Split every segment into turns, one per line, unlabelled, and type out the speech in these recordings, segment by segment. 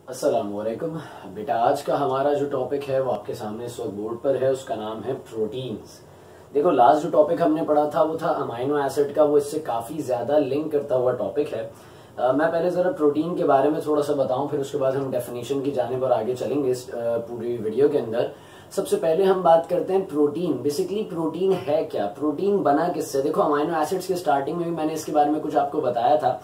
अस्सलामुअलैकुम बेटा। आज का हमारा जो टॉपिक है वो आपके सामने इस वक्त बोर्ड पर है। उसका नाम है प्रोटीन्स। देखो, लास्ट जो टॉपिक हमने पढ़ा था वो था अमाइनो एसिड का। वो इससे काफी ज्यादा लिंक करता हुआ टॉपिक है। मैं पहले जरा प्रोटीन के बारे में थोड़ा सा बताऊं, फिर उसके बाद हम डेफिनेशन की जानिब और आगे चलेंगे इस पूरी वीडियो के अंदर। सबसे पहले हम बात करते हैं प्रोटीन। बेसिकली प्रोटीन है क्या, प्रोटीन बना किससे। देखो, अमाइनो एसिड्स के स्टार्टिंग में भी मैंने इसके बारे में कुछ आपको बताया था।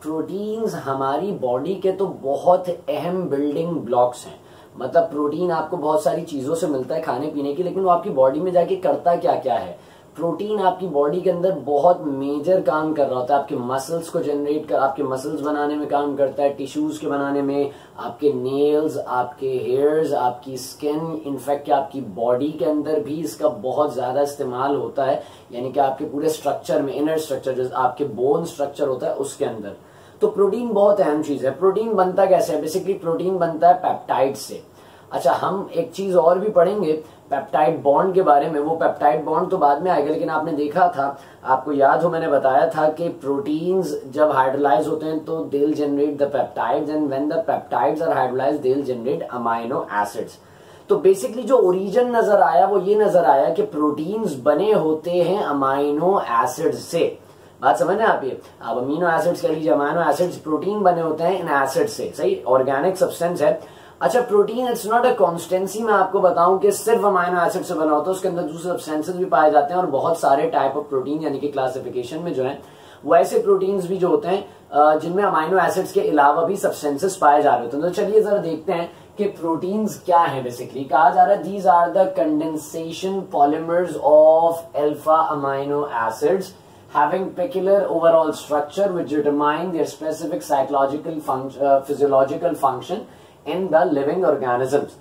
प्रोटीन्स हमारी बॉडी के तो बहुत अहम बिल्डिंग ब्लॉक्स हैं। मतलब प्रोटीन आपको बहुत सारी चीजों से मिलता है खाने पीने की, लेकिन वो आपकी बॉडी में जाके करता क्या क्या है। प्रोटीन आपकी बॉडी के अंदर बहुत मेजर काम कर रहा होता है। आपके मसल्स को जनरेट कर, आपके मसल्स बनाने में काम करता है, टिश्यूज के बनाने में, आपके नेल्स, आपके हेयर्स, आपकी स्किन, इनफैक्ट आपकी बॉडी के अंदर भी इसका बहुत ज्यादा इस्तेमाल होता है। यानी कि आपके पूरे स्ट्रक्चर में, इनर स्ट्रक्चर जो आपके बोन स्ट्रक्चर होता है उसके अंदर। तो प्रोटीन बहुत अहम चीज है। प्रोटीन बनता कैसे है? बेसिकली प्रोटीन बनता है पेप्टाइड से। अच्छा, हम एक चीज और भी पढ़ेंगे पेप्टाइड बॉन्ड के बारे में। वो पेप्टाइड बॉन्ड तो बाद में आएगा, लेकिन आपने देखा था, आपको याद हो मैंने बताया था कि प्रोटीन्स जब हाइड्रोलाइज होते हैं तो they will generate the peptides, and when the peptides are hydrolysed they will generate amino acids. तो बेसिकली जो ओरिजिन नजर आया वो ये नजर आया कि प्रोटीन्स बने होते हैं अमाइनो एसिड से। बात समझ रहे हैं आप? ये आप अमीनो एसिड्स कह लीजिए, अमाइनो एसिड्स, प्रोटीन बने होते हैं इन एसिड से। सही, ऑर्गेनिक सब्सटेंस है। अच्छा, protein it's not a constituency. मैं आपको बताऊं कि सिर्फ अमाइनो एसिड से बना होता है, उसके अंदर दूसरे सब्सटेंसेस भी पाए जाते हैं और बहुत सारे टाइप ऑफ प्रोटीन यानी कि क्लासिफिकेशन में जो है वैसे प्रोटीन्स भी जो होते हैं जिनमें अमाइनो एसिड्स के अलावा भी सब्सटेंसेस पाए जा रहे होते हैं। तो चलिए जरा देखते हैं कि प्रोटीन्स क्या है। बेसिकली कहा जा रहा है these are the condensation polymers of alpha amino acids having peculiar overall structure which determine their specific physiological function in the living organisms.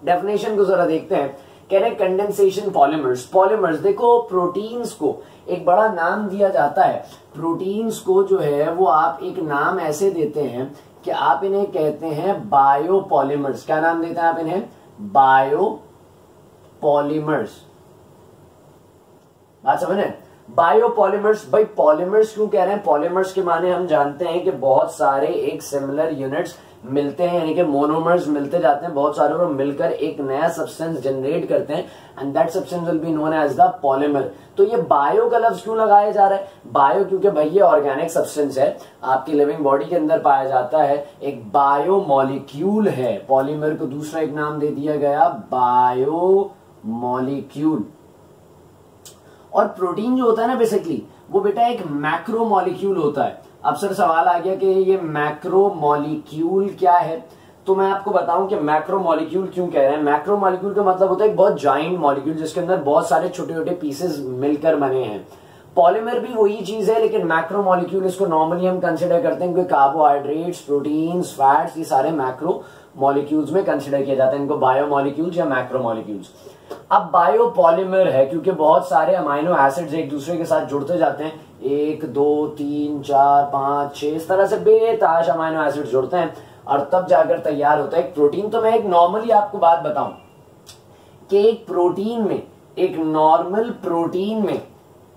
Definition को जरा देखते हैं। कह रहे कंडेंसेशन पॉलीमर्स। पॉलीमर्स, देखो प्रोटीन्स को एक बड़ा नाम दिया जाता है। प्रोटीन्स को जो है वो आप एक नाम ऐसे देते हैं कि आप इन्हें कहते हैं बायोपॉलीमर्स। क्या नाम देते हैं आप इन्हें? बायोपॉलीमर्स। बात समझ रहे? बायोपॉलीमर्स। भाई पॉलीमर्स क्यों कह रहे हैं? पॉलीमर्स के माने हम जानते हैं कि बहुत सारे एक सिमिलर यूनिट्स मिलते हैं, यानी कि मोनोमर्स मिलते जाते हैं बहुत सारे, और मिलकर एक नया सब्सटेंस जनरेट करते हैं, and that substance will be known as the polymer. तो ये बायो का लफ्ज क्यों लगाया जा रहा है? बायो क्योंकि भाई ये ऑर्गेनिक सब्सटेंस है, आपकी लिविंग बॉडी के अंदर पाया जाता है, एक बायो मॉलिक्यूल है। पॉलीमर को दूसरा एक नाम दे दिया गया बायो मॉलिक्यूल। और प्रोटीन जो होता है ना बेसिकली वो बेटा एक मैक्रो मॉलिक्यूल होता है। अब सर सवाल आ गया कि ये मैक्रो मॉलिक्यूल क्या है? तो मैं आपको बताऊं कि मैक्रो मॉलिक्यूल क्यों कह रहे हैं। मैक्रो मॉलिक्यूल का मतलब होता है एक बहुत जाइंट मॉलिक्यूल जिसके अंदर बहुत सारे छोटे छोटे पीसेस मिलकर बने हैं। पॉलीमर भी वही चीज है, लेकिन मैक्रो मॉलिक्यूल इसको नॉर्मली हम कंसिडर करते हैं क्योंकि कार्बोहाइड्रेट्स, प्रोटीन्स, फैट्स, ये सारे मैक्रो मॉलिक्यूल्स में कंसिडर किए जाते हैं इनको बायोमॉलिक्यूल्स या मैक्रो मॉलिक्यूल्स। अब बायोपॉलीमर है क्योंकि बहुत सारे अमाइनो एसिड्स एक दूसरे के साथ जुड़ते जाते हैं, 1 2 3 4 5 6 इस तरह से बेताश अमाइनो एसिड्स जुड़ते हैं और तब जाकर तैयार होता है एक प्रोटीन। तो मैं एक नॉर्मली आपको बात बताऊं कि एक प्रोटीन में, एक नॉर्मल प्रोटीन में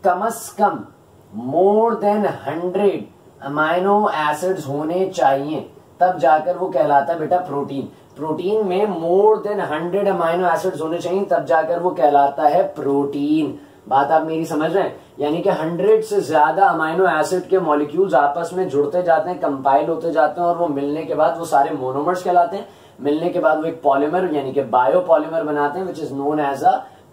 कम से कम मोर देन 100 अमाइनो एसिड्स होने चाहिए, तब जाकर वो कहलाता है बेटा प्रोटीन। प्रोटीन में मोर देन 100 अमाइनो एसिड्स होने चाहिए, तब जाकर वो कहलाता है प्रोटीन। बात आप मेरी समझ रहे हैं? यानी कि 100 से ज्यादा अमाइनो एसिड के मॉलिक्यूल्स आपस में जुड़ते जाते हैं, कंपाइल होते जाते हैं, और वो मिलने के बाद वो सारे मोनोमर्स कहलाते हैं। मिलने के बाद वो एक पॉलीमर यानी कि बायोपॉलीमर बनाते हैं, which is known as a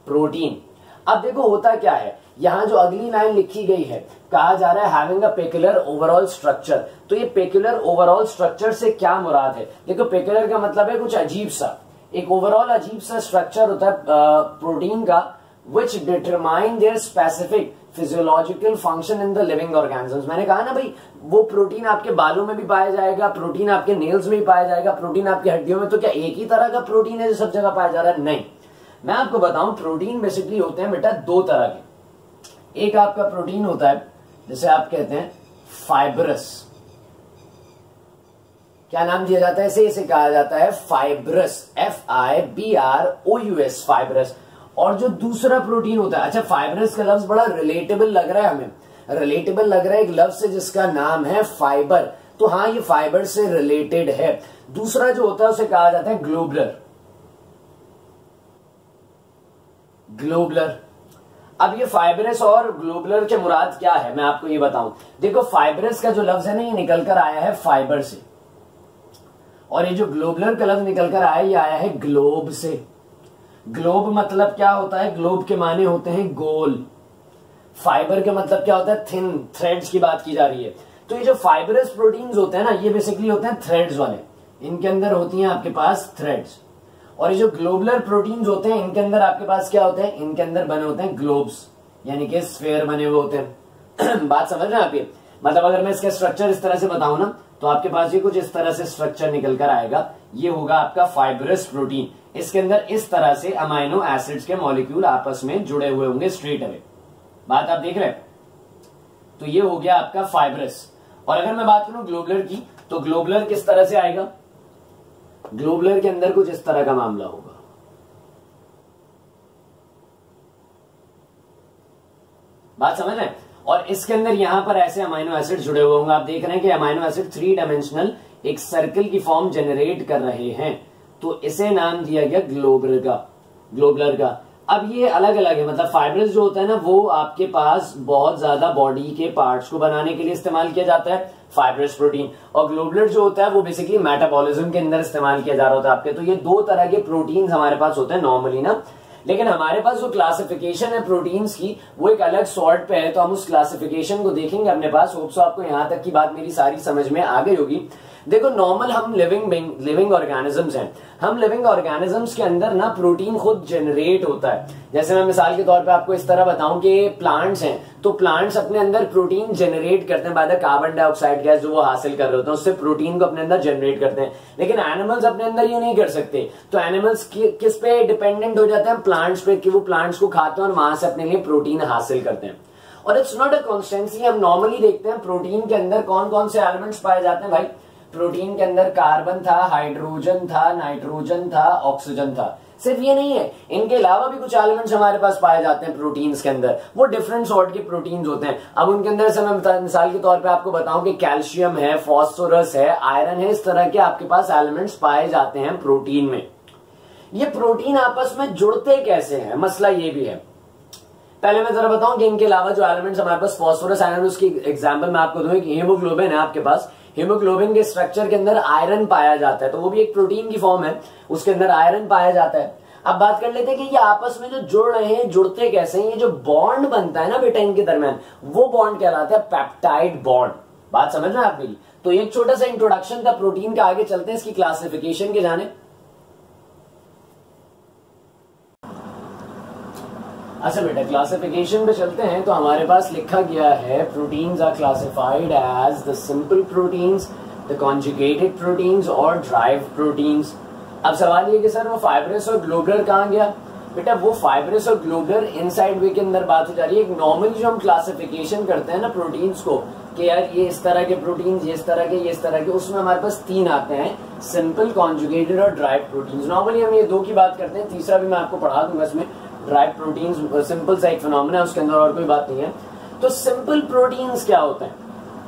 protein. अब देखो होता क्या है, यहां जो अगली लाइन लिखी गई है, कहा जा रहा है having a peculiar overall structure. तो ये पेक्युलर ओवरऑल स्ट्रक्चर से क्या मुराद है? देखो, पेक्युलर का मतलब है कुछ अजीब सा, एक ओवरऑल अजीब सा स्ट्रक्चर होता है प्रोटीन का, विच determine there specific physiological function in the living organisms. मैंने कहा ना भाई, वो प्रोटीन आपके बालों में भी पाया जाएगा, प्रोटीन आपके नेल्स में भी पाया जाएगा, प्रोटीन आपकी हड्डियों में। तो क्या एक ही तरह का प्रोटीन है जो सब जगह पाया जा रहा है? नहीं। मैं आपको बताऊं, प्रोटीन बेसिकली होते हैं बेटा दो तरह के। एक आपका प्रोटीन होता है जिसे आप कहते हैं फाइब्रस। क्या नाम दिया जाता है इसे? कहा जाता है फाइब्रस, FIBROUS, फाइब्रस। और जो दूसरा प्रोटीन होता है, अच्छा फाइब्रस का लफ्ज बड़ा रिलेटेबल लग रहा है हमें, रिलेटेबल लग रहा है एक लफ्ज से जिसका नाम है फाइबर। तो हाँ ये फाइबर से रिलेटेड है। दूसरा जो होता है उसे कहा जाता है ग्लोबुलर। ग्लोबुलर। अब ये फाइब्रस और ग्लोबुलर के मुराद क्या है मैं आपको ये बताऊं। देखो फाइब्रस का जो लफ्ज है ना ये निकल कर आया है फाइबर से, और ये जो ग्लोबुलर का लफ्ज निकल कर आया ये आया है ग्लोब से। ग्लोब मतलब क्या होता है, ग्लोब के माने होते हैं गोल। फाइबर का मतलब क्या होता है, थिन, थ्रेड्स की बात की जा रही है। तो ये जो फाइबरस प्रोटीन्स होते हैं ना ये बेसिकली होते हैं थ्रेड्स वाले, इनके अंदर होती हैं आपके पास थ्रेड्स। और ये जो ग्लोबुलर प्रोटीन्स होते हैं इनके अंदर आपके पास क्या होते हैं, इनके अंदर बने होते हैं ग्लोब्स, यानी कि स्फेयर बने हुए होते हैं। बात समझ रहे हैं आप ये? मतलब अगर मैं इसका स्ट्रक्चर इस तरह से बताऊं ना तो आपके पास ये कुछ इस तरह से स्ट्रक्चर निकल कर आएगा। ये होगा आपका फाइबरस प्रोटीन। इसके अंदर इस तरह से अमाइनो एसिड्स के मॉलिक्यूल आपस में जुड़े हुए होंगे स्ट्रेट अवे। बात आप देख रहे हैं? तो ये हो गया आपका फाइबरस। और अगर मैं बात करूं ग्लोबुलर की तो ग्लोबुलर किस तरह से आएगा, ग्लोबुलर के अंदर कुछ इस तरह का मामला होगा। बात समझ रहे हैं? और इसके अंदर यहां पर ऐसे अमाइनो एसिड जुड़े हुए होंगे। आप देख रहे हैं कि अमाइनो एसिड 3 डायमेंशनल एक सर्कल की फॉर्म जनरेट कर रहे हैं, तो इसे नाम दिया गया ग्लोबुलर का। अब ये अलग अलग है, मतलब फाइब्रस जो होता है ना वो आपके पास बहुत ज्यादा बॉडी के पार्ट्स को बनाने के लिए इस्तेमाल किया जाता है, फाइब्रस प्रोटीन। और ग्लोबुलर जो होता है वो बेसिकली मेटाबॉलिज्म के अंदर इस्तेमाल किया जा रहा होता है आपके। तो ये दो तरह के प्रोटीन्स हमारे पास होते हैं नॉर्मली ना, लेकिन हमारे पास जो क्लासिफिकेशन है प्रोटीन्स की वो एक अलग सॉर्ट पे है, तो हम उस क्लासिफिकेशन को देखेंगे अपने पास। होप सो आपको यहां तक की बात मेरी सारी समझ में आ गई होगी। देखो नॉर्मल हम लिविंग ऑर्गेनिजम्स हैं। हम लिविंग ऑर्गेनिजम्स के अंदर ना प्रोटीन खुद जनरेट होता है। जैसे मैं मिसाल के तौर पे आपको इस तरह बताऊं कि प्लांट्स हैं, तो प्लांट्स अपने अंदर प्रोटीन जनरेट करते हैं by the carbon dioxide gas जो वो हासिल कर रहे होते हैं, उससे प्रोटीन को अपने अंदर जनरेट करते हैं। लेकिन एनिमल्स अपने अंदर ये नहीं कर सकते। तो एनिमल्स किस पे डिपेंडेंट हो जाते हैं, प्लांट्स पे, कि वो प्लांट्स को खाते हैं और वहां से अपने लिए प्रोटीन हासिल करते हैं। और इट्स नॉट अ कॉन्स्टेंसी। हम नॉर्मली देखते हैं प्रोटीन के अंदर कौन कौन से एलिमेंट्स पाए जाते हैं भाई। प्रोटीन के अंदर कार्बन था, हाइड्रोजन था, नाइट्रोजन था, ऑक्सीजन था। सिर्फ ये नहीं है, इनके अलावा भी कुछ एलिमेंट्स हमारे पास पाए जाते हैं प्रोटीन्स के अंदर। वो डिफरेंट सॉर्ट के प्रोटीन्स होते हैं। अब उनके अंदर से मैं मिसाल के तौर पे आपको बताऊं कि कैल्शियम है, फास्फोरस है, आयरन है, इस तरह के आपके पास एलिमेंट्स पाए जाते हैं प्रोटीन में। ये प्रोटीन आपस में जुड़ते कैसे हैं, मसला ये भी है। पहले मैं जरा बताऊं कि इनके अलावा जो एलिमेंट्स हमारे पास फास्फोरस, आयरन, उसकी एग्जांपल मैं आपको दूं कि हीमोग्लोबिन है आपके पास। हीमोग्लोबिन के स्ट्रक्चर के अंदर आयरन पाया जाता है, तो वो भी एक प्रोटीन की फॉर्म है, उसके अंदर आयरन पाया जाता है। अब बात कर लेते हैं कि ये आपस में जो जुड़ रहे हैं, जुड़ते कैसे हैं। ये जो बॉन्ड बनता है ना बेटा इनके दरमियान, वो बॉन्ड कहलाता है पेप्टाइड बॉन्ड। बात समझ रहे हैं आप मेरी? तो एक छोटा सा इंट्रोडक्शन था प्रोटीन का, आगे चलते हैं इसकी क्लासिफिकेशन के जाने। अच्छा बेटा क्लासिफिकेशन पे चलते हैं। तो हमारे पास लिखा गया है proteins are classified as the simple proteins, the conjugated proteins और ड्राइव प्रोटीन्स। अब सवाल ये कि सर वो फाइब्रस और ग्लोबुलर कहां गया? बेटा वो फाइब्रस और ग्लोबुलर इनसाइड वे के अंदर बात हो जा रही है। एक नॉर्मली जो हम क्लासिफिकेशन करते हैं ना प्रोटीन्स को कि यार ये इस तरह के प्रोटीन्स, ये इस तरह के, ये इस तरह के, उसमें हमारे पास 3 आते हैं, सिंपल, कॉन्जुगेटेड और ड्राइव प्रोटीन्स। नॉर्मली हम ये 2 की बात करते हैं, तीसरा भी मैं आपको पढ़ा दूंगा इसमें। ड्राइव प्रोटीन्स सिंपल सा एक फिनोमेना है, उसके अंदर और कोई बात नहीं है। तो सिंपल प्रोटीन्स क्या होते हैं?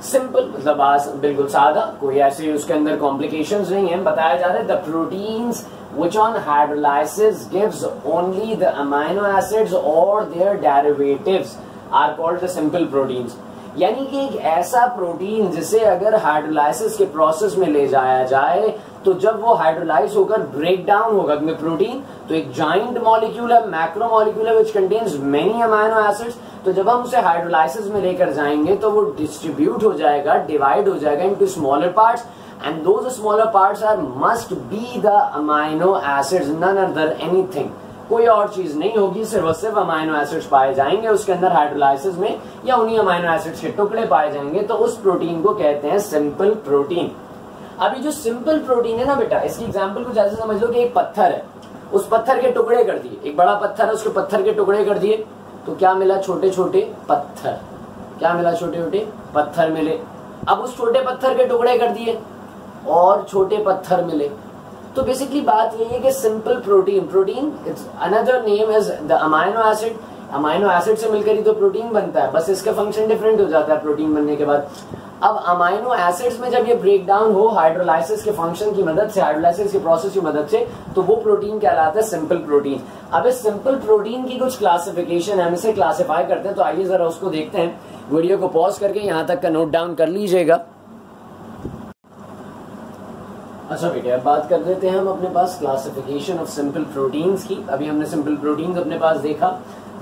सिंपल मतलब बिल्कुल सादा, कोई ऐसे उसके अंदर कॉम्प्लिकेशंस नहीं है। बताया जा रहा है the proteins which on hydrolysis gives only the amino acids or their derivatives are called the simple proteins। यानी कि एक ऐसा प्रोटीन जिसे अगर हाइड्रोलाइसिस के प्रोसेस में ले जाया जाए तो जब वो हाइड्रोलाइज होकर ब्रेक डाउन होगा में प्रोटीन, तो एक जाइंट मॉलिक्यूल है, मैक्रो मॉलिक्यूल है which contains many amino acids. तो जब हम उसे हाइड्रोलाइसिस में लेकर जाएंगे तो वो डिस्ट्रीब्यूट हो जाएगा, डिवाइड हो जाएगा into smaller parts, and those smaller parts are must be the amino acids, none other anything। कोई और चीज नहीं होगी, सिर्फ अमाइनो एसिड्स पाए जाएंगे उसके अंदर हाइड्रोलाइसिस में, या उन्हीं अमाइनो एसिड्स के टुकड़े पाए जाएंगे। तो उस प्रोटीन को कहते हैं सिंपल प्रोटीन। अभी जो सिंपल प्रोटीन है ना बेटा, इसकी एग्जांपल कुछ ऐसे समझ लो कि एक पत्थर है, उस पत्थर के टुकड़े कर दिए, एक बड़ा पत्थर है उसके पत्थर के टुकड़े कर दिए, तो क्या मिला? छोटे छोटे पत्थर। क्या मिला? छोटे छोटे पत्थर मिले। अब उस छोटे पत्थर के टुकड़े कर दिए और छोटे पत्थर मिले। तो बेसिकली बात यही है कि simple protein, it's another name is the amino acid. Amino acid से मिलकर ही तो प्रोटीन बनता है, बस इसका फंक्शन डिफरेंट हो जाता है प्रोटीन बनने के बाद। अब अमाइनो एसिड्स में जब ये ब्रेक डाउन हो हाइड्रोलाइसिस के फंक्शन की मदद से, हाइड्रोलाइसिस के प्रोसेस की मदद से, तो वो प्रोटीन कहलाता है सिंपल प्रोटीन। अब इस सिंपल प्रोटीन की कुछ क्लासिफिकेशन है, हम इसे क्लासिफाई करते हैं, तो आइए जरा उसको देखते हैं। वीडियो को पॉज करके यहां तक का नोट डाउन कर लीजिएगा। अच्छा बेटे, अब बात कर लेते हैं हम अपने पास क्लासिफिकेशन ऑफ सिंपल प्रोटीन्स की। अभी हमने सिंपल प्रोटीन्स अपने पास देखा,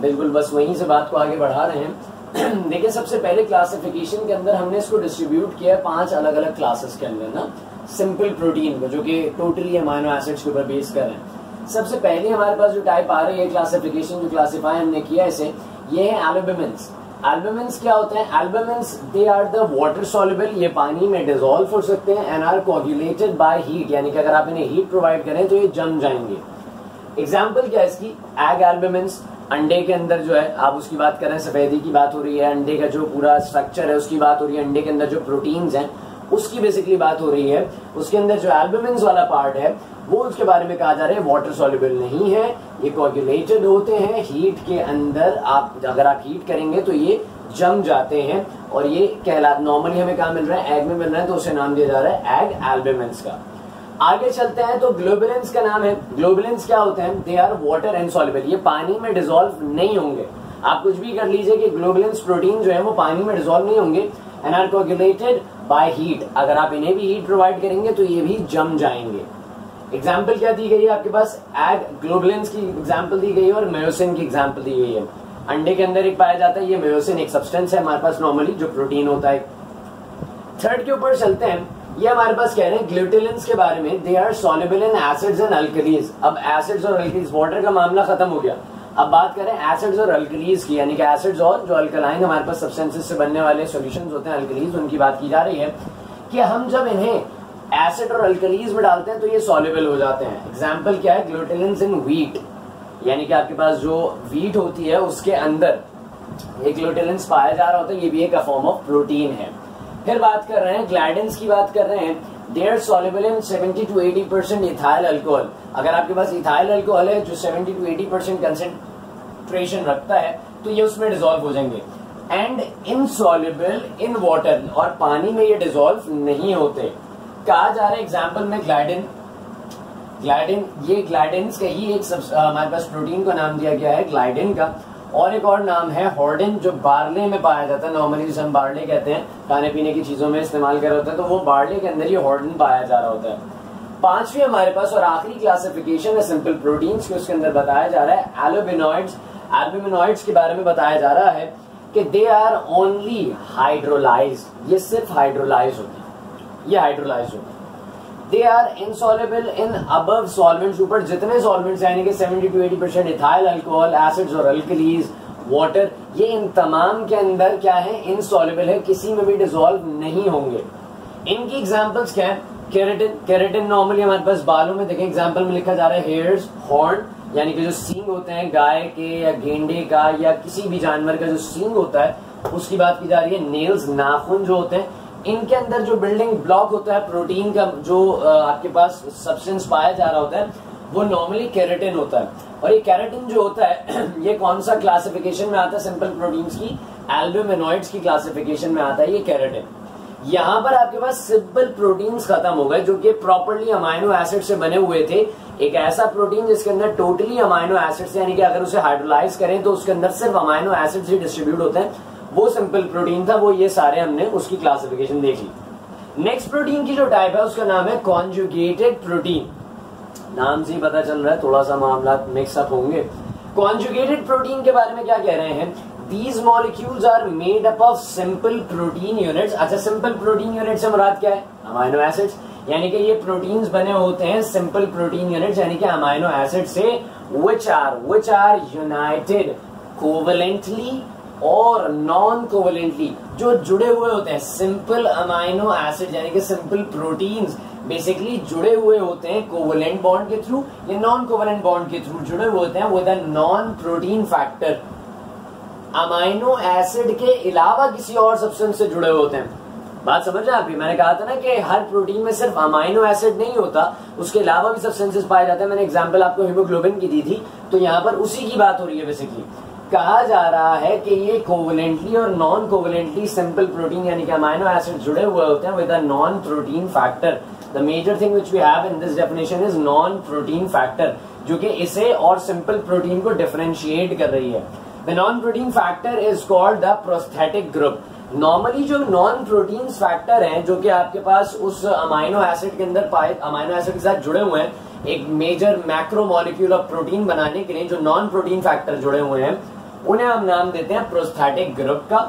बिल्कुल बस वहीं से बात को आगे बढ़ा रहे हैं। देखिए, सबसे पहले क्लासिफिकेशन के अंदर हमने इसको डिस्ट्रीब्यूट किया है 5 अलग अलग क्लासेस के अंदर ना, सिंपल प्रोटीन को, जो कि टोटली अमाइनो एसिड्स के ऊपर बेस कर रहे हैं। सबसे पहले हमारे पास जो टाइप आ रही है क्लासिफिकेशन, जो क्लासिफाई हमने किया इसे, ये है एल्बुमिन्स। एल्बुमिन्स क्या होते हैं? Albumins they are the water soluble, ये पानी में डिसॉल्व हो सकते हैं, and are coagulated by heat, यानी कि अगर आप इन्हें हीट प्रोवाइड करें तो ये जम जाएंगे। एग्जाम्पल क्या है इसकी? एग एल्बुमिन्स, अंडे के अंदर जो है, आप उसकी बात करें, सफेदी की बात हो रही है, अंडे का जो पूरा स्ट्रक्चर है उसकी बात हो रही है, अंडे के अंदर जो प्रोटीन्स हैं उसकी बेसिकली बात हो रही है, उसके अंदर जो एल्बुमिन्स वाला पार्ट है वो उसके बारे में कहा जा रहा है वाटर सॉल्युबल नहीं है, ये कोगुलेटेड होते हैं हीट के अंदर। आप अगर आप हीट करेंगे तो ये जम जाते हैं, और ये कहला नॉर्मली हमें कहा मिल रहा है, एग में मिल रहा है, तो उसे नाम दिया जा रहा है एग एल्बुमिन्स का। आगे चलते हैं तो ग्लोबुलिन्स का नाम है। ग्लोबुलिन्स क्या होते हैं? दे आर वाटर इनसॉल्युबल, ये पानी में डिसॉल्व नहीं होंगे। आप कुछ भी कर लीजिए कि ग्लोबुलिन्स प्रोटीन जो है वो पानी में डिसॉल्व नहीं होंगे, and are coagulated by heat, अगर आप इन्हें भी हीट प्रोवाइड करेंगे तो ये भी जम जाएंगे। एग्जाम्पल क्या दी गई है आपके पास? एग ग्लोबुलिन्स की एग्जाम्पल दी गई है और मायोसिन की एग्जाम्पल दी गई है। अंडे के अंदर एक पाया जाता है, ये मायोसिन एक सब्सटेंस है हमारे पास नॉर्मली जो प्रोटीन होता है। थर्ड के ऊपर चलते हैं, ये हमारे पास कह रहे हैं ग्लूटेलिन्स के बारे में, they are soluble in acids and alkalis. अब एसिड्स और अल्कलीज, वाटर का मामला खत्म हो गया, अब बात करें एसिड्स और अल्कलीज की, यानी कि एसिड्स और जो अल्कलाइन हमारे पास सब्सटेंसेस से बनने वाले सॉल्यूशंस होते हैं अल्कलीज, उनकी बात की जा रही है कि हम जब इन्हें एसिड और अल्कलीज में डालते हैं तो ये सॉल्युबल हो जाते हैं। एग्जाम्पल क्या है? ग्लूटेलिन्स इन व्हीट, यानी कि आपके पास जो व्हीट होती है उसके अंदर ये ग्लूटेलिन्स पाया जा रहा होता है, ये भी एक फॉर्म ऑफ प्रोटीन है। फिर बात कर रहे हैं ग्लाइडिन्स की, बात कर रहे हैं, they are soluble in 70 to 80% ethyl alcohol. अगर आपके पास इथाइल अल्कोहल है जो 70 to 80% कंसेंट्रेशन रखता है तो ये उसमें डिसॉल्व हो जाएंगे। एंड इनसॉल्युबल इन वाटर, और पानी में ये डिसॉल्व नहीं होते। कहा जा रहा है एग्जाम्पल में ग्लाइडिन, ये ग्लाइडिन्स का ही एक हमारे पास प्रोटीन का नाम दिया गया है ग्लाइडिन का, और एक और नाम है हॉर्डिन, जो बार्ले में पाया जाता है। नॉर्मली जिसे हम बार्ले कहते हैं, खाने पीने की चीजों में इस्तेमाल कर रहे होते हैं, तो वो बार्ले के अंदर ये हॉर्डिन पाया जा रहा होता है। पांचवी हमारे पास और आखिरी क्लासिफिकेशन है सिंपल प्रोटीन्स की, उसके अंदर बताया जा रहा है एल्बुमिनॉइड्स। एल्बुमिनॉइड्स के बारे में बताया जा रहा है कि दे आर ओनली हाइड्रोलाइज, ये सिर्फ हाइड्रोलाइज होते हैं, ये हाइड्रोलाइज होते हैं। They are insoluble in above solvents, ऊपर जितने सॉल्वेंट्स यानी कि 70 to 80% इथाइल अल्कोहल, एसिड्स और अल्कलीज, वाटर, ये इन तमाम के अंदर क्या है? इनसॉल्युबल है, किसी में भी डिसॉल्व नहीं होंगे। इनकी एग्जांपल्स क्या है? केराटिन, केराटिन नॉर्मली हमारे पास बालों में देखें, एग्जांपल में लिखा जा रहा है हेयर्स, हॉर्न, यानी कि जो सींग होते हैं गाय के या गेंडे का या किसी भी जानवर का जो सींग होता है उसकी बात की जा रही है। नेल्स, नाखून जो होते हैं, इनके अंदर जो बिल्डिंग ब्लॉक होता है प्रोटीन का, जो आपके पास सब्सटेंस पाया जा रहा होता है, वो नॉर्मली केराटिन होता है। और ये केराटिन जो होता है ये कौन सा क्लासिफिकेशन में आता है? सिंपल प्रोटीन्स की एल्बुमिनॉइड्स की क्लासिफिकेशन में आता है ये केराटिन। यहाँ पर आपके पास सिंपल प्रोटीन्स खत्म हो गए जो कि प्रॉपर्ली अमाइनो एसिड से बने हुए थे। एक ऐसा प्रोटीन जिसके अंदर टोटली अमाइनो एसिड्स, यानी कि अगर उसे हाइड्रोलाइज करें तो उसके अंदर सिर्फ अमाइनो एसिड्स ही डिस्ट्रीब्यूट होते हैं, वो सिंपल प्रोटीन था। वो ये सारे हमने उसकी क्लासिफिकेशन देख ली। नेक्स्ट प्रोटीन की जो टाइप है उसका नाम है कॉन्जुगेटेड प्रोटीन। नाम से ही पता चल रहा है थोड़ा सा मामला मिक्सअप होंगे। कॉन्जुगेटेड प्रोटीन के बारे में क्या कह रहे हैं? These molecules are made up of simple protein units। अच्छा, सिंपल प्रोटीन यूनिट से मुराद क्या है? अमाइनो एसिड्स, यानी कि ये प्रोटीन्स बने होते हैं सिंपल प्रोटीन यूनिट्स, यानी कि अमाइनो एसिड से, which are united covalently और नॉन कोवेलेंटली, जो जुड़े हुए होते हैं। सिंपल अमाइनो एसिड यानी कि सिंपल प्रोटीन्स बेसिकली जुड़े हुए होते हैं कोवेलेंट बॉन्ड के थ्रू या नॉन कोवेलेंट बॉन्ड के थ्रू जुड़े हुए होते हैं with a non protein factor. Amino acid के अलावा किसी और सब्सटेंस से जुड़े होते हैं। बात समझ रहे हैं आप? मैंने कहा था ना कि हर प्रोटीन में सिर्फ अमाइनो एसिड नहीं होता, उसके अलावा भी सब्सटेंसेस पाए जाते हैं। मैंने एग्जांपल आपको हीमोग्लोबिन की दी थी, तो यहाँ पर उसी की बात हो रही है बेसिकली। कहा जा रहा है कि ये कोवलेंटली और नॉन कोवलेंटली सिंपल प्रोटीन यानी कि अमाइनो एसिड जुड़े हुए होते हैं with a non protein factor. The major thing which we have in this definition is non protein factor, जो कि इसे और सिंपल प्रोटीन को डिफरेंशिएट कर रही है। The non protein factor is called the prosthetic group. Normally जो non protein factor हैं जो कि आपके पास उस अमाइनो एसिड के अंदर पाए अमाइनो एसिड के साथ जुड़े हुए हैं एक major macro molecule of protein बनाने के लिए, जो नॉन प्रोटीन फैक्टर जुड़े हुए हैं उन्हें हम नाम देते हैं प्रोस्थेटिक ग्रुप का।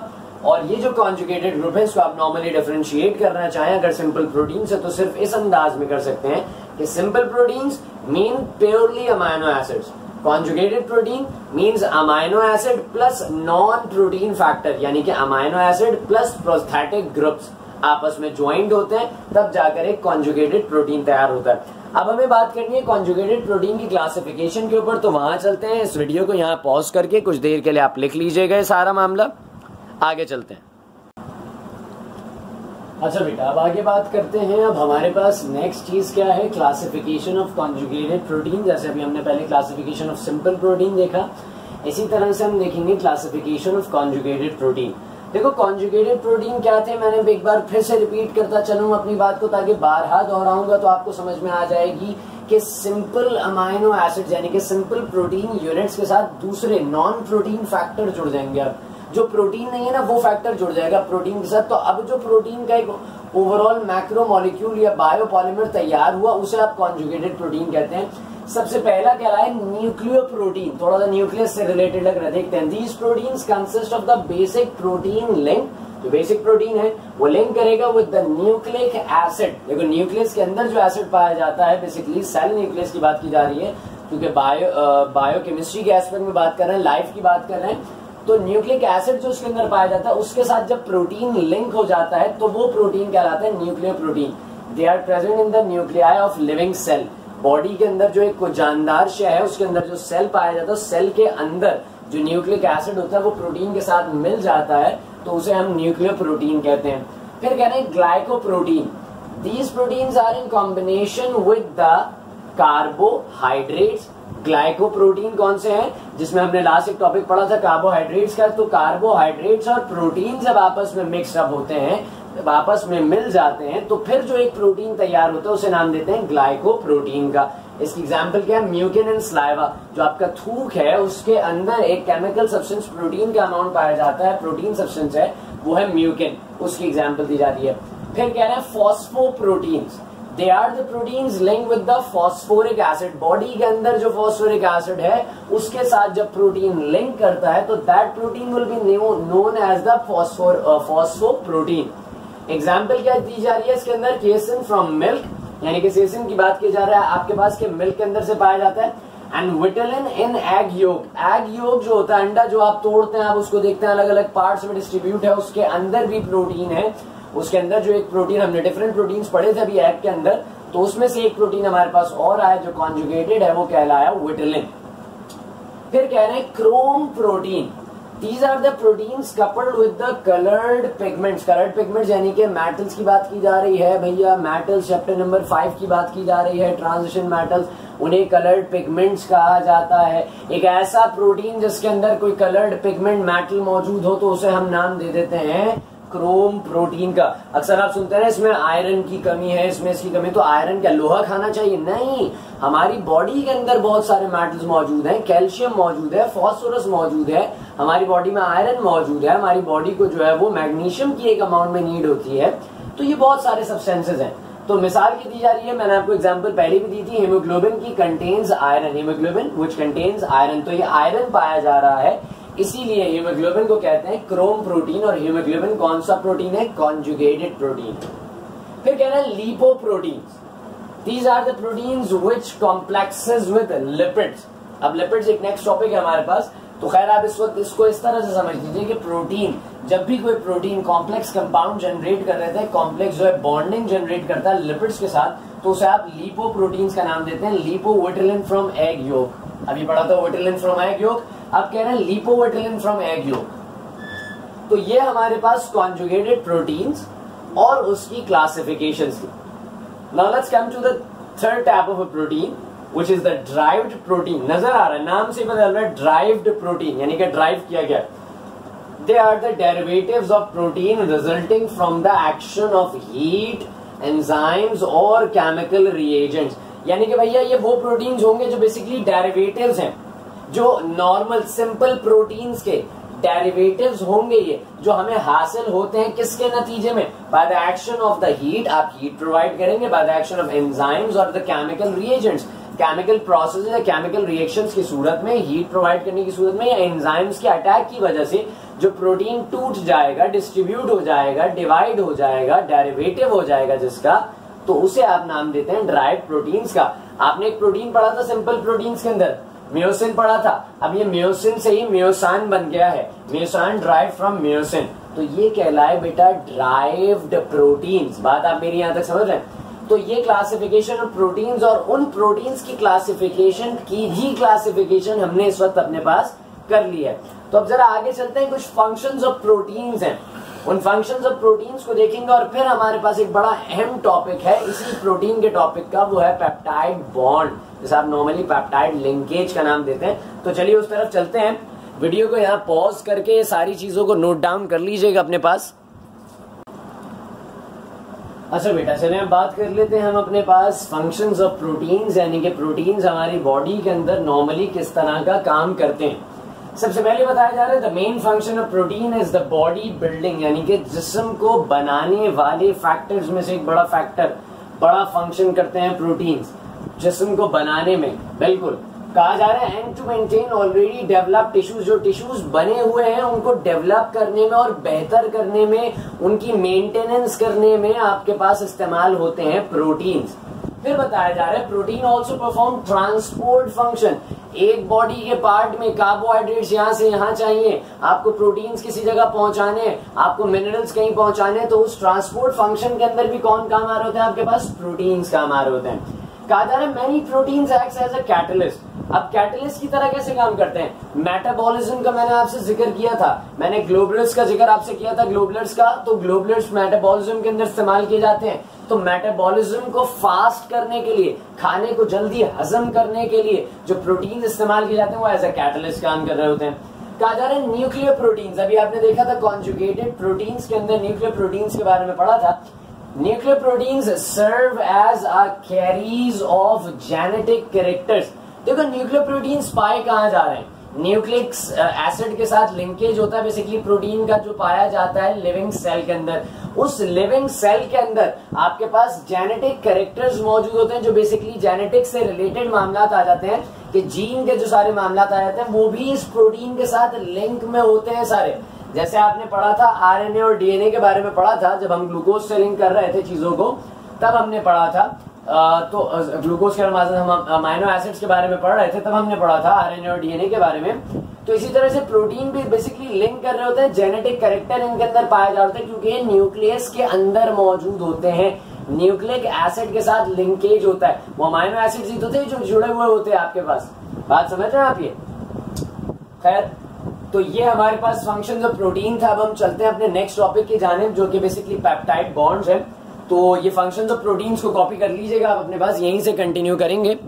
और ये जो कॉन्जुगेटेड ग्रुप है इसको आप नॉर्मली डिफरेंशिएट करना चाहें अगर सिंपल प्रोटीन से तो सिर्फ इस अंदाज में कर सकते हैं कि simple proteins mean purely amino acids, conjugated protein means amino acid plus non protein factor यानी कि amino acid plus prosthetic groups आपस में ज्वाइंट होते हैं, तब जाकर एक कॉन्जुगेटेड प्रोटीन तैयार होता है। अब हमें बात करनी है कॉन्जुगेटेड प्रोटीन की क्लासिफिकेशन के ऊपर, तो वहां चलते हैं। इस वीडियो को यहाँ पॉज करके कुछ देर के लिए आप लिख लीजिएगा ये सारा मामला, आगे चलते हैं। अच्छा बेटा, अब आगे बात करते हैं। अब हमारे पास नेक्स्ट चीज क्या है, क्लासिफिकेशन ऑफ कॉन्जुगेटेड प्रोटीन। जैसे अभी हमने पहले क्लासिफिकेशन ऑफ सिंपल प्रोटीन देखा, इसी तरह से हम देखेंगे क्लासिफिकेशन ऑफ कॉन्जुगेटेड प्रोटीन। देखो कॉन्जुगेटेड प्रोटीन क्या थे, मैंने एक बार फिर से रिपीट करता चलूं अपनी बात को, ताकि बारहा दोहराऊंगा तो आपको समझ में आ जाएगी कि सिंपल अमाइनो एसिड यानी कि सिंपल प्रोटीन यूनिट्स के साथ दूसरे नॉन प्रोटीन फैक्टर जुड़ जाएंगे। अब जो प्रोटीन नहीं है ना वो फैक्टर जुड़ जाएगा प्रोटीन के साथ। तो अब जो प्रोटीन का एक ओवरऑल मैक्रो मॉलिक्यूल या बायोपॉलिमर तैयार हुआ उसे आप कॉन्जुगेटेड प्रोटीन कहते हैं। सबसे पहला क्या है, न्यूक्लियो प्रोटीन। थोड़ा सा न्यूक्लियस से रिलेटेड लग रहा है, देखते हैं। These proteins consist of the basic protein link. जो बेसिक प्रोटीन है वो लिंक करेगा विद द न्यूक्लिक एसिड। देखो न्यूक्लियस के अंदर जो एसिड पाया जाता है, बेसिकली सेल न्यूक्लियस की बात की जा रही है क्योंकि बायोकेमिस्ट्री के एस्पेक्ट में बात कर रहे हैं, लाइफ की बात कर रहे हैं। तो न्यूक्लिक एसिड जो उसके अंदर पाया जाता है उसके साथ जब प्रोटीन लिंक हो जाता है तो वो प्रोटीन कहलाता है nucleoprotein. They are present in the nuclei of living cell. Body के अंदर जो एक जानदार शय है उसके अंदर जो सेल पाया जाता है, सेल के अंदर जो न्यूक्लिक एसिड होता है वो प्रोटीन के साथ मिल जाता है तो उसे हम न्यूक्लियो प्रोटीन कहते हैं। फिर कह रहे हैं glycoprotein. These proteins are in combination with the carbohydrates. Glycoprotein कौन से हैं, जिसमें हमने लास्ट एक टॉपिक पढ़ा था कार्बोहाइड्रेट्स का। तो कार्बोहाइड्रेट्स और प्रोटीन जब आपस में मिक्स अप होते हैं, जब आपस में मिल जाते हैं तो फिर जो एक प्रोटीन तैयार होता है उसे नाम देते हैं ग्लाइकोप्रोटीन का। इसकी एग्जांपल क्या है, म्यूकिन एंड स्लाइवा। जो आपका थूक है उसके अंदर एक केमिकल सब्सटेंस प्रोटीन का अमाउंट पाया जाता है, प्रोटीन सब्सटेंस है वो है म्यूकिन, उसकी एग्जांपल दी जाती है। फिर कह रहे हैं फॉस्फोप्रोटीन्स। They are the proteins linked with the phosphoric acid. Body के अंदर जो फॉस्फोरिक एसिड है उसके साथ जब प्रोटीन लिंक करता है तो that protein will be known as the phosphoprotein. Example क्या दी जा रही है इसके अंदर, केसिन फ्रॉम मिल्क, यानी कि केसिन की बात की जा रहा है आपके पास के मिल्क के अंदर से पाया जाता है। And vitellin in egg yolk. Egg yolk जो होता है अंडा जो आप तोड़ते हैं, आप उसको देखते हैं अलग अलग पार्ट्स में डिस्ट्रीब्यूट है, उसके अंदर भी प्रोटीन है। उसके अंदर जो एक प्रोटीन, हमने डिफरेंट प्रोटीन्स पढ़े थे अभी एग के अंदर, तो उसमें से एक प्रोटीन हमारे पास और आया जो कॉन्जुगेटेड है वो कहलाया विटेलिन। फिर कह रहे हैं Chrome protein. These are the proteins coupled with the colored pigments. Colored pigments यानी कि मेटल्स की बात की जा रही है भैया, मेटल्स चैप्टर नंबर 5 की बात की जा रही है, ट्रांजिशन मेटल्स, उन्हें कलर्ड पिगमेंट्स कहा जाता है। एक ऐसा प्रोटीन जिसके अंदर कोई कलर्ड पिगमेंट मेटल मौजूद हो तो उसे हम नाम दे देते हैं क्रोम प्रोटीन का। अक्सर आप सुनते हैं इसमें आयरन की कमी है, इसमें इसकी कमी, तो आयरन क्या लोहा खाना चाहिए? नहीं, हमारी बॉडी के अंदर बहुत सारे मेटल्स मौजूद हैं, कैल्शियम मौजूद है, फास्फोरस मौजूद है, हमारी बॉडी में आयरन मौजूद है, हमारी बॉडी को जो है वो मैग्नीशियम की एक अमाउंट में नीड होती है। तो ये बहुत सारे सब्सटेंसेज हैं। तो मिसाल की दी जा रही है, मैंने आपको एग्जांपल पहले भी दी थी, हीमोग्लोबिन की contains iron, haemoglobin which contains iron. तो ये आयरन पाया जा रहा है, इसीलिए हीमोग्लोबिन को कहते हैं क्रोम प्रोटीन। और हीमोग्लोबिन कौन सा प्रोटीन है? Conjugated protein. फिर कहना है lipoproteins. These are the proteins which complexes with lipids. अब लिपिड्स एक नेक्स्ट टॉपिक है हमारे पास, तो खैर आप इस वक्त इसको इस तरह से समझ लीजिए कि प्रोटीन, जब भी कोई प्रोटीन कॉम्प्लेक्स कंपाउंड जनरेट कर रहे थे, कॉम्प्लेक्स जो है बॉन्डिंग जनरेट करता है लिपिड्स के साथ, तो उसे आप लिपोप्रोटीन्स का नाम देते हैं। लिपोविटिलिन फ्रॉम एग योक, अभी पढ़ा था विटिलिन फ्रॉम एग योक, अब कह रहे हैं लिपोविटिलिन फ्रॉम एग योक। तो ये हमारे पास कॉन्जुगेटेड प्रोटीन्स और उसकी क्लासिफिकेशंस थी। Now let's come to the third type of a protein, which is the derived protein, नजर आ रहा है, नाम से पता चल रहा है derived protein, यानी कि ड्राइव किया गया. They are the derivatives of protein resulting from the action of heat, enzymes और chemical reagents. यानी कि भैया ये वो प्रोटीन्स होंगे जो बेसिकली डेरिवेटिव्स हैं, जो नॉर्मल सिंपल प्रोटीन्स के डेरिवेटिव्स होंगे, ये जो हमें हासिल होते हैं किसके नतीजे में, by the action of the heat, आप हीट प्रोवाइड करेंगे, by the action of enzymes और the chemical reagents, chemical process या केमिकल रिएक्शंस की सूरत में, हीट प्रोवाइड करने की सूरत में, या एंजाइम्स के अटैक की वजह से जो प्रोटीन टूट जाएगा, डिस्ट्रीब्यूट हो जाएगा, डिवाइड हो जाएगा, डेरिवेटिव हो जाएगा जिसका, तो उसे आप नाम देते हैं ड्राइव्ड प्रोटीन्स का. आपने एक प्रोटीन पढ़ा था सिंपल प्रोटीन्स के अंदर, मियोसिन पढ़ा था. अब ये मियोसिन से ही मियोसान बन गया है, मियोसान ड्राइव फ्रॉम मियोसिन, तो ये कहलाए बेटा ड्राइव्ड प्रोटीन्स. बात आप मेरी यहां तक समझ रहे हैं. तो ये क्लासिफिकेशन ऑफ प्रोटीन्स और उन प्रोटीन्स की क्लासिफिकेशन की भी क्लासिफिकेशन हमने इस वक्त अपने पास कर ली है. तो अब जरा आगे चलते हैं, कुछ फंक्शंस ऑफ प्रोटीन्स हैं, उन फंक्शंस ऑफ प्रोटीन्स को देखेंगे और फिर हमारे पास एक बड़ा अहम टॉपिक है इसी प्रोटीन के टॉपिक का, वो है पेप्टाइड बॉन्ड, जैसे आप नॉर्मली पेप्टाइड लिंकेज का नाम देते हैं. तो चलिए उस तरफ चलते हैं. वीडियो को यहाँ पॉज करके ये सारी चीजों को नोट डाउन कर लीजिएगा अपने पास. अच्छा बेटा, चलिए हम बात कर लेते हैं हम अपने पास फंक्शंस ऑफ प्रोटीन्स, यानी कि प्रोटीन्स हमारी बॉडी के अंदर नॉर्मली किस तरह का काम करते हैं. सबसे पहले बताया जा रहा है the main function of protein is the body building, यानी कि जिस्म को बनाने वाले फैक्टर्स में से एक बड़ा फैक्टर, बड़ा फंक्शन करते हैं प्रोटीन्स जिस्म को बनाने में. बिल्कुल कहा जा रहा है and to maintain already developed tissues, जो टिश्यूज बने हुए हैं उनको डेवलप करने में और बेहतर करने में, उनकी मेंटेनेंस करने में आपके पास इस्तेमाल होते हैं प्रोटीन्स. फिर बताया जा रहा है protein also perform transport function. एक बॉडी के पार्ट में कार्बोहाइड्रेट्स यहाँ से यहाँ चाहिए, आपको प्रोटीन्स किसी जगह पहुंचाने, आपको मिनरल्स कहीं पहुंचाने, तो उस ट्रांसपोर्ट फंक्शन के अंदर भी कौन काम आ रहे होते हैं, आपके पास प्रोटीन्स काम आ रहे होते हैं. कहा जा रहा है many proteins acts as a catalyst. अब कैटलिस्ट की तरह कैसे काम करते हैं, मेटाबॉलिज्म का मैंने आपसे जिक्र किया था, मैंने ग्लोबुलर्स का जिक्र आपसे किया था, ग्लोबुलर्स का. तो ग्लोबुलर्स मेटाबॉलिज्म के अंदर इस्तेमाल किए जाते हैं. तो मेटाबॉलिज्म को फास्ट करने के लिए, खाने को जल्दी हजम करने के लिए जो प्रोटीन इस्तेमाल किए जाते हैं वो एज अ कैटलिस्ट काम कर रहे होते हैं. कहा जा रहा है न्यूक्लियर प्रोटीन्स, अभी आपने देखा था कॉन्जुगेटेड प्रोटीन्स के अंदर न्यूक्लियर प्रोटीन्स के बारे में पढ़ा था. Nuclear proteins serve as a carriers of genetic characters. देखो न्यूक्लियर प्रोटीन्स पाए कहां जा रहे हैं, न्यूक्लिक एसिड के साथ लिंकेज होता है बेसिकली प्रोटीन का, जो पाया जाता है लिविंग सेल के अंदर. उस लिविंग सेल के अंदर आपके पास जेनेटिक कैरेक्टर्स मौजूद होते हैं, जो बेसिकली जेनेटिक से रिलेटेड मामला आ जाते हैं, कि जीन के जो सारे मामला आ जाते हैं वो भी इस प्रोटीन के साथ लिंक में होते हैं सारे. जैसे आपने पढ़ा था आरएनए और डीएनए के बारे में पढ़ा था, जब हम ग्लूकोज से लिंक कर रहे थे चीजों को, तब हमने पढ़ा था. तो ग्लूकोज के हम अमाइनो एसिड्स के बारे में पढ़ रहे थे, तब हमने पढ़ा था आरएनए और डीएनए के बारे में. तो इसी तरह से प्रोटीन भी बेसिकली लिंक कर रहे होते हैं, जेनेटिक कैरेक्टर इनके अंदर पाए जाते हैं, क्योंकि ये न्यूक्लियस के अंदर मौजूद होते हैं. न्यूक्लिक एसिड के साथ लिंकेज होता है, वो अमाइनो एसिड्स ही होते हैं जो जुड़े हुए होते हैं आपके पास. बात समझ रहे हैं आप ये? खैर, तो ये हमारे पास फंक्शंस ऑफ प्रोटीन था. अब हम चलते हैं अपने नेक्स्ट टॉपिक की जानिब, जो कि बेसिकली पेप्टाइड बॉन्ड्स है. तो ये फंक्शंस ऑफ प्रोटीन्स को कॉपी कर लीजिएगा आप अपने पास, यहीं से कंटिन्यू करेंगे.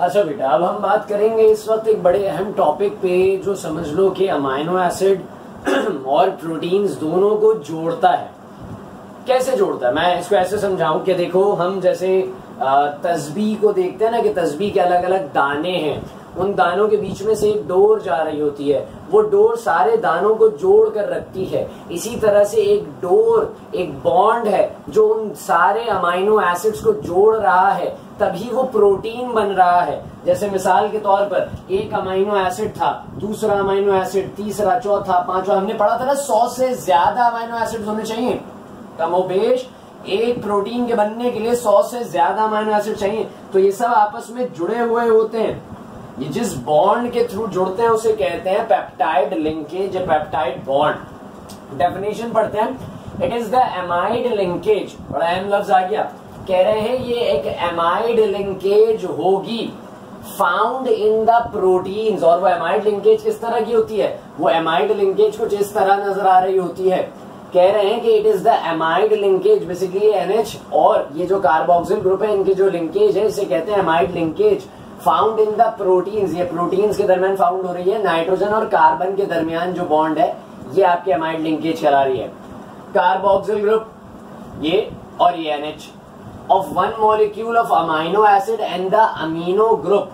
अच्छा बेटा, अब हम बात करेंगे इस वक्त एक बड़े अहम टॉपिक पे, जो समझ लो कि अमाइनो एसिड और प्रोटीन्स दोनों को जोड़ता है. कैसे जोड़ता है, मैं इसको ऐसे समझाऊं कि देखो, हम जैसे तस्बीह को देखते हैं ना, कि तस्बीह के अलग अलग दाने हैं, उन दानों के बीच में से एक डोर जा रही होती है, वो डोर सारे दानों को जोड़ कर रखती है. इसी तरह से एक डोर, एक बॉन्ड है जो उन सारे अमाइनो एसिड्स को जोड़ रहा है, तभी वो प्रोटीन बन रहा है. जैसे मिसाल के तौर पर एक अमाइनो एसिड था, दूसरा अमाइनो एसिड, तीसरा, चौथा, पांचवा, हमने पढ़ा था ना 100 से ज्यादा अमाइनो एसिड्स होने चाहिए. कमोबेश एक प्रोटीन के बनने के लिए 100 से ज्यादा अमाइनो एसिड चाहिए. तो ये सब आपस में जुड़े हुए होते हैं. ये जिस बॉन्ड के थ्रू जुड़ते हैं उसे कहते हैं peptide linkage, peptide bond. Definition पढ़ते हैं, it is the amide linkage. बड़ा अहम लफ्ज आ गया. कह रहे हैं ये एक एमाइड लिंकेज होगी फाउंड इन द प्रोटीन्स. और वो एमाइड लिंकेज किस तरह की होती है, वो एमाइड लिंकेज कुछ इस तरह नजर आ रही होती है कह रहे हैं कि it is the amide linkage, basically NH और ये जो कार्बोक्सिल ग्रुप है इनके जो लिंकेज है इसे कहते हैं amide linkage, found in the proteins. ये प्रोटीन्स के दरमियान फाउंड हो रही है। नाइट्रोजन और कार्बन के दरमियान जो बॉन्ड है ये आपके एमाइड लिंकेज करा रही है। कार्बोक्सिल ग्रुप ये और ये NH of one molecule of amino acid and the amino group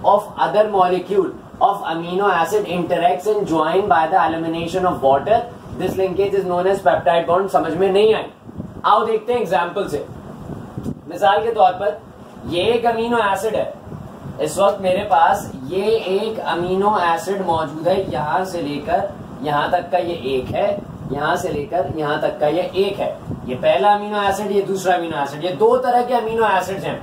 of other molecule of amino acid interacts and joined by the elimination of water. This linkage is known as peptide bond। समझ में नहीं आई? आओ देखते हैं example से। मिसाल के तौर पर ये एक अमीनो एसिड है, इस वक्त मेरे पास ये एक अमीनो एसिड मौजूद है, यहां से लेकर यहां तक का ये एक है, यहां से लेकर यहां तक का ये एक है। ये पहला अमीनो एसिड, ये दूसरा अमीनो एसिड, ये दो तरह के अमीनो एसिड्स हैं।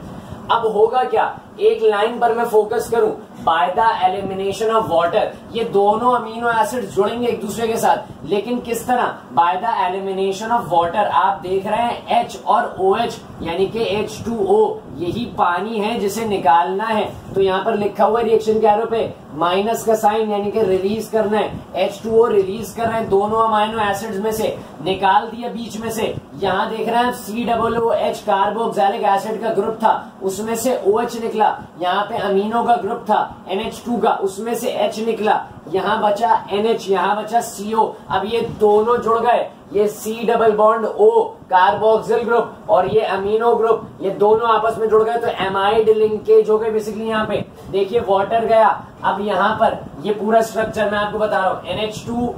अब होगा क्या, एक लाइन पर मैं फोकस करूं, bye the elimination of water, ये दोनों अमीनो एसिड जुड़ेंगे एक दूसरे के साथ, लेकिन किस तरह, bye the elimination of water. आप देख रहे हैं H और OH यानी कि H2O, यही पानी है जिसे निकालना है। तो यहाँ पर लिखा हुआ रिएक्शन के एरो पे माइनस का साइन यानी कि रिलीज करना है। H2O रिलीज कर रहे हैं दोनों अमीनो एसिड्स में से, निकाल दिया बीच में से। यहाँ देख रहे हैं COOH कार्बोक्सिलिक एसिड का ग्रुप था, उसमें से OH निकला। यहाँ पे अमीनो का ग्रुप था NH2 का, उसमें से H निकला। यहाँ बचा NH, यहाँ बचा CO। अब ये दोनों जुड़ गए, ये C double bond O carboxyl group और ये अमीनो ग्रुप, ये दोनों आपस में जुड़ गए तो एमाइड लिंकेज हो गए। बेसिकली यहाँ पे देखिए वाटर गया। अब यहाँ पर ये पूरा स्ट्रक्चर मैं आपको बता रहा हूं, NH2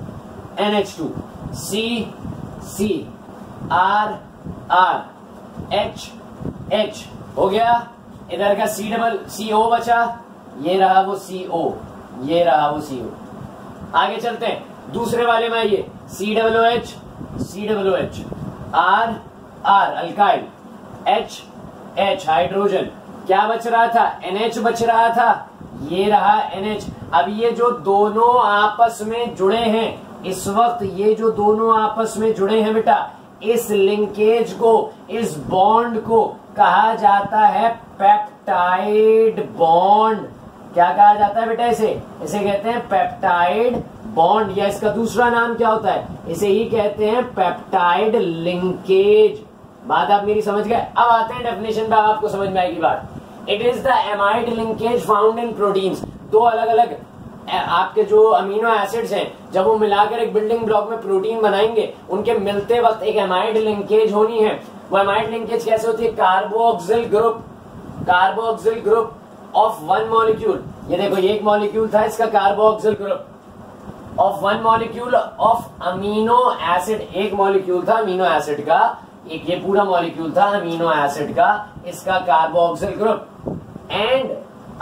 C R R H हो गया। इधर का CO बचा, ये रहा वो CO, ये रहा वो CO। आगे चलते हैं दूसरे वाले में, आइए COOH R alkyl, H hydrogen. क्या बच रहा था, NH बच रहा था, ये रहा NH। अब ये जो दोनों आपस में जुड़े हैं, इस वक्त ये जो दोनों आपस में जुड़े हैं बेटा, इस लिंकेज को, इस बॉन्ड को कहा जाता है पेप्टाइड बॉन्ड। क्या कहा जाता है बेटा इसे कहते हैं पेप्टाइड बॉन्ड, या इसका दूसरा नाम क्या होता है, इसे ही कहते हैं पेप्टाइड लिंकेज। बात आप मेरी समझ गए? अब आते हैं डेफिनेशन पे, आपको समझ में आएगी बात। It is the amide linkage found in proteins. दो अलग अलग आपके जो अमीनो एसिड्स हैं, जब वो मिलाकर एक बिल्डिंग ब्लॉक में प्रोटीन बनाएंगे, उनके मिलते वक्त एक एमाइड लिंकेज होनी है। वो एमाइड लिंकेज कैसे होती है, carboxyl group of one molecule. ये देखो ये एक मॉलिक्यूल था, इसका carboxyl group of one molecule of amino acid. एक मॉलिक्यूल था अमीनो एसिड का, एक ये पूरा मॉलिक्यूल था अमीनो एसिड का, इसका carboxyl group and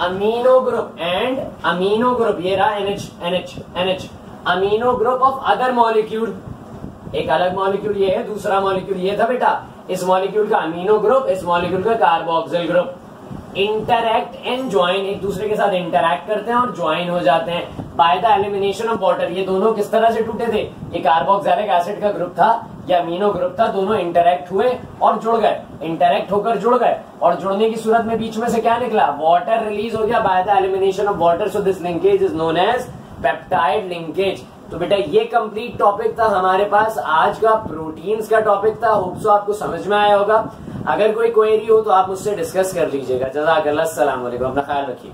amino group ये रहा NH amino group of other molecule. एक अलग मॉलिक्यूल ये है, दूसरा मॉलिक्यूल ये था बेटा, इस मॉलिक्यूल का अमीनो ग्रुप, इस मॉलिक्यूल का carboxyl group. Interact and join, एक दूसरे के साथ इंटरैक्ट करते हैं और ज्वाइन हो जाते हैं bye the elimination of water. ये दोनों किस तरह से टूटे थे, ये कार्बोक्सिलिक एसिड का ग्रुप था, ये अमीनो ग्रुप था, दोनों इंटरैक्ट हुए और जुड़ गए, इंटरैक्ट होकर जुड़ गए, और जुड़ने की सूरत में बीच में से क्या निकला, वाटर रिलीज हो गया by the elimination of water. So this linkage is known as peptide linkage. तो बेटा ये कंप्लीट टॉपिक था हमारे पास आज का, प्रोटीन्स का टॉपिक था। होप सो आपको समझ में आया होगा। अगर कोई क्वेरी हो तो आप मुझसे डिस्कस कर लीजिएगा। जज़ाकल्लाह, अस्सलाम वालेकुम, अपना ख्याल रखिए।